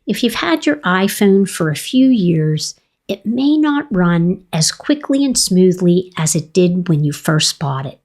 If you've had your iPhone for a few years, it may not run as quickly and smoothly as it did when you first bought it.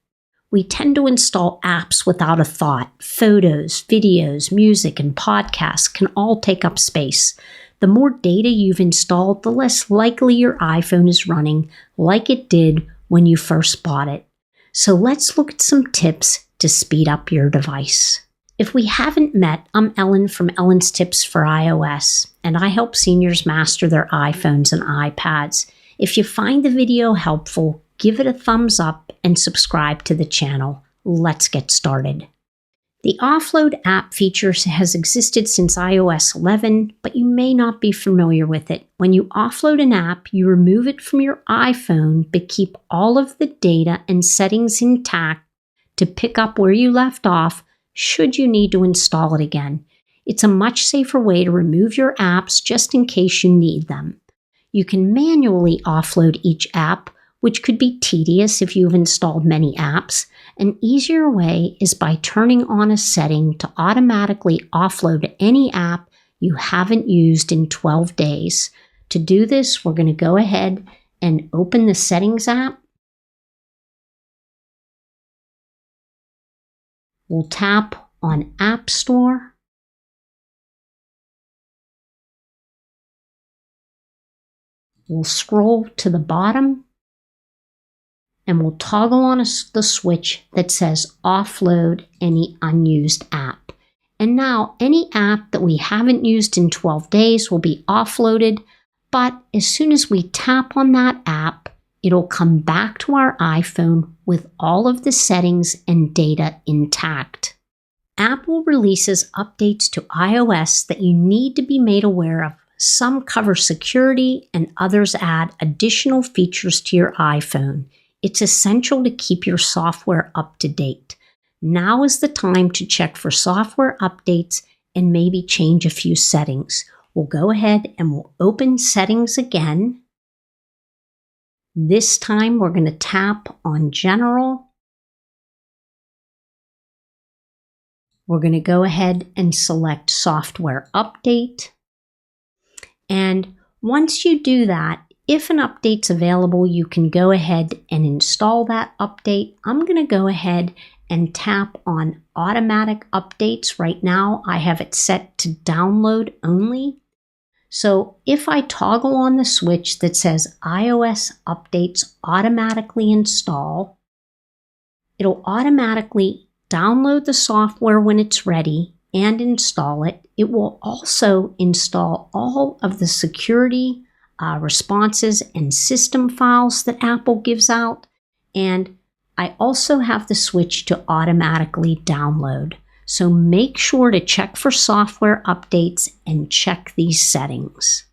We tend to install apps without a thought. Photos, videos, music, and podcasts can all take up space. The more data you've installed, the less likely your iPhone is running like it did when you first bought it. So let's look at some tips to speed up your device. If we haven't met, I'm Ellen from Ellen's Tips for iOS, and I help seniors master their iPhones and iPads. If you find the video helpful, give it a thumbs up and subscribe to the channel. Let's get started. The Offload app feature has existed since iOS 11, but you may not be familiar with it. When you offload an app, you remove it from your iPhone, but keep all of the data and settings intact to pick up where you left off should you need to install it again. It's a much safer way to remove your apps just in case you need them. You can manually offload each app, which could be tedious if you've installed many apps. An easier way is by turning on a setting to automatically offload any app you haven't used in 12 days. To do this, we're going to go ahead and open the Settings app. We'll tap on App Store. We'll scroll to the bottom and we'll toggle on the switch that says Offload any unused app. And now any app that we haven't used in 12 days will be offloaded, but as soon as we tap on that app, it'll come back to our iPhone with all of the settings and data intact. Apple releases updates to iOS that you need to be made aware of. Some cover security and others add additional features to your iPhone. It's essential to keep your software up to date. Now is the time to check for software updates and maybe change a few settings. We'll go ahead and we'll open Settings again. This time we're going to tap on General. We're going to go ahead and select Software Update. And once you do that, if an update's available, you can go ahead and install that update. I'm going to go ahead and tap on Automatic Updates. Right now, I have it set to download only. So if I toggle on the switch that says iOS updates automatically install, it'll automatically download the software when it's ready and install it. It will also install all of the security responses and system files that Apple gives out. And I also have the switch to automatically download. So make sure to check for software updates and check these settings.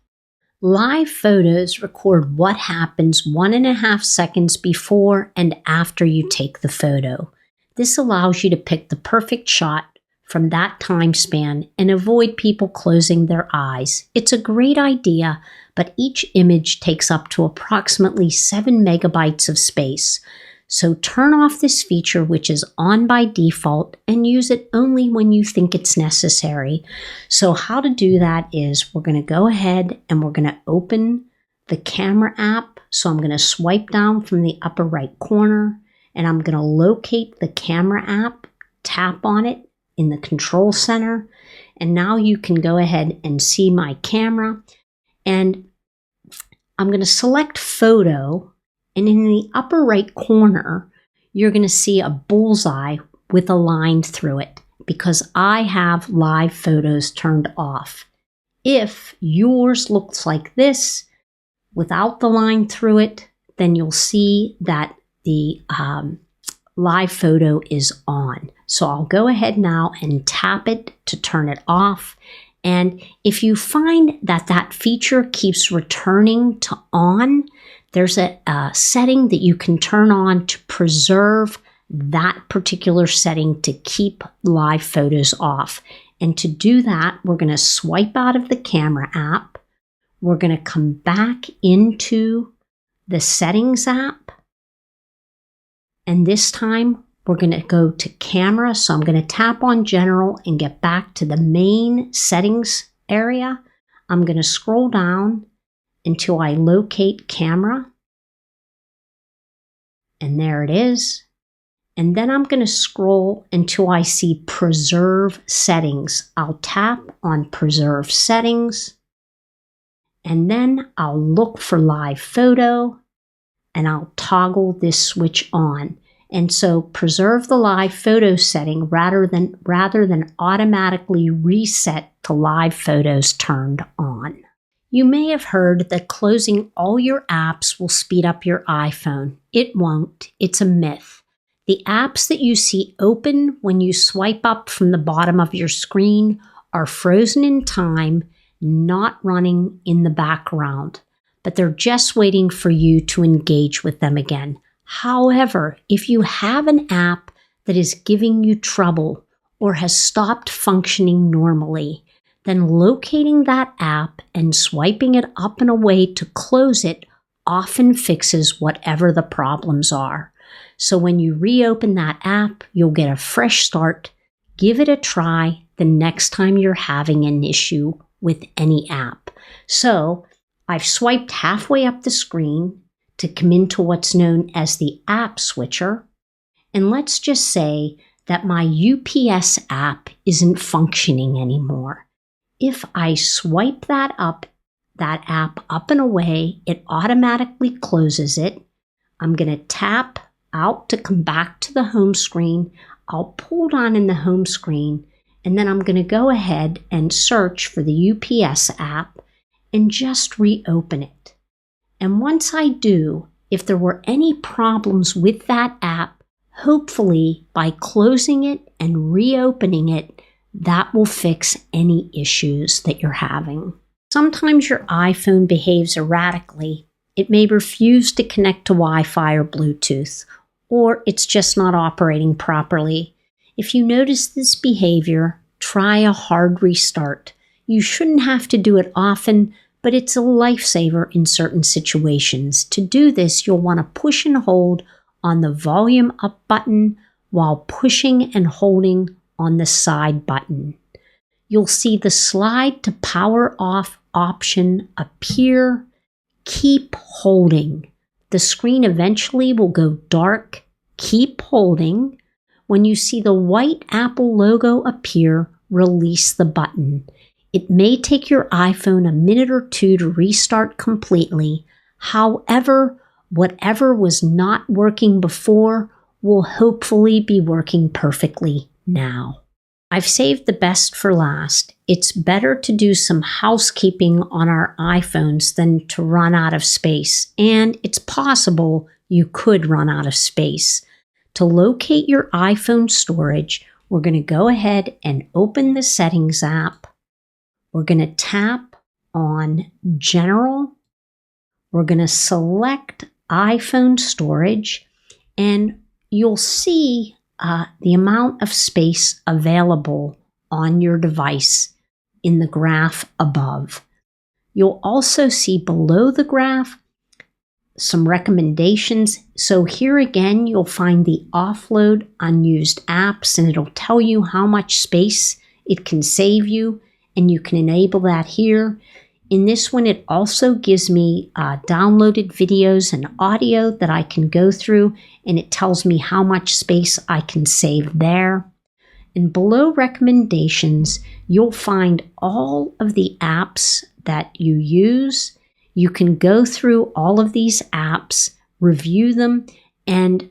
Live photos record what happens 1.5 seconds before and after you take the photo. This allows you to pick the perfect shot from that time span and avoid people closing their eyes. It's a great idea, but each image takes up to approximately 7 megabytes of space. So turn off this feature, which is on by default, and use it only when you think it's necessary. So how to do that is we're going to go ahead and we're going to open the camera app. So I'm going to swipe down from the upper right corner and I'm going to locate the camera app, tap on it in the control center. And now you can go ahead and see my camera. And I'm going to select photo. And in the upper right corner, you're going to see a bullseye with a line through it because I have live photos turned off. If yours looks like this without the line through it, then you'll see that the live photo is on. So I'll go ahead now and tap it to turn it off. And if you find that that feature keeps returning to on, there's a setting that you can turn on to preserve that particular setting to keep live photos off. And to do that, we're going to swipe out of the camera app. We're going to come back into the Settings app. And this time, we're going to go to Camera. So I'm going to tap on General and get back to the main Settings area. I'm going to scroll down until I locate camera. And there it is. And then I'm going to scroll until I see Preserve Settings. I'll tap on Preserve Settings. And then I'll look for Live Photo. And I'll toggle this switch on. And so preserve the live photo setting rather than automatically reset to live photos turned on. You may have heard that closing all your apps will speed up your iPhone. It won't. It's a myth. The apps that you see open when you swipe up from the bottom of your screen are frozen in time, not running in the background, but they're just waiting for you to engage with them again. However, if you have an app that is giving you trouble or has stopped functioning normally, then locating that app and swiping it up and away to close it often fixes whatever the problems are. So when you reopen that app, you'll get a fresh start. Give it a try the next time you're having an issue with any app. So I've swiped halfway up the screen to come into what's known as the app switcher. And let's just say that my UPS app isn't functioning anymore. If I swipe that app up and away, it automatically closes it. I'm going to tap out to come back to the home screen. I'll pull down in the home screen, and then I'm going to go ahead and search for the UPS app and just reopen it. And once I do, if there were any problems with that app, hopefully by closing it and reopening it, that will fix any issues that you're having. Sometimes your iPhone behaves erratically. It may refuse to connect to Wi-Fi or Bluetooth, or it's just not operating properly. If you notice this behavior, try a hard restart. You shouldn't have to do it often, but it's a lifesaver in certain situations. To do this, you'll want to push and hold on the volume up button while pushing and holding on the side button. You'll see the slide to power off option appear. Keep holding. The screen eventually will go dark. Keep holding. When you see the white Apple logo appear, release the button. It may take your iPhone a minute or two to restart completely. However, whatever was not working before will hopefully be working perfectly now. I've saved the best for last. It's better to do some housekeeping on our iPhones than to run out of space, and it's possible you could run out of space. To locate your iPhone storage, we're going to go ahead and open the Settings app. We're going to tap on General. We're going to select iPhone storage, and you'll see the amount of space available on your device in the graph above. You'll also see below the graph some recommendations. So here again, you'll find the Offload Unused apps, and it'll tell you how much space it can save you, and you can enable that here. In this one, it also gives me downloaded videos and audio that I can go through, and it tells me how much space I can save there. And below recommendations, you'll find all of the apps that you use. You can go through all of these apps, review them, and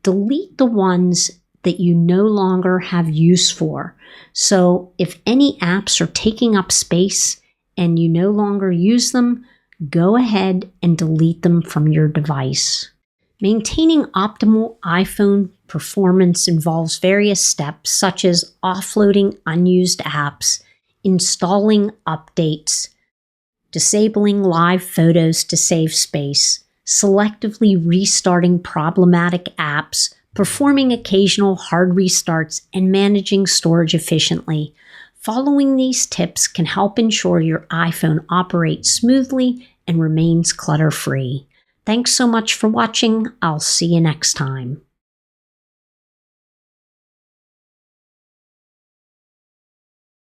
delete the ones that you no longer have use for. So if any apps are taking up space and you no longer use them, go ahead and delete them from your device. Maintaining optimal iPhone performance involves various steps such as offloading unused apps, installing updates, disabling live photos to save space, selectively restarting problematic apps, performing occasional hard restarts, and managing storage efficiently. Following these tips can help ensure your iPhone operates smoothly and remains clutter-free. Thanks so much for watching. I'll see you next time.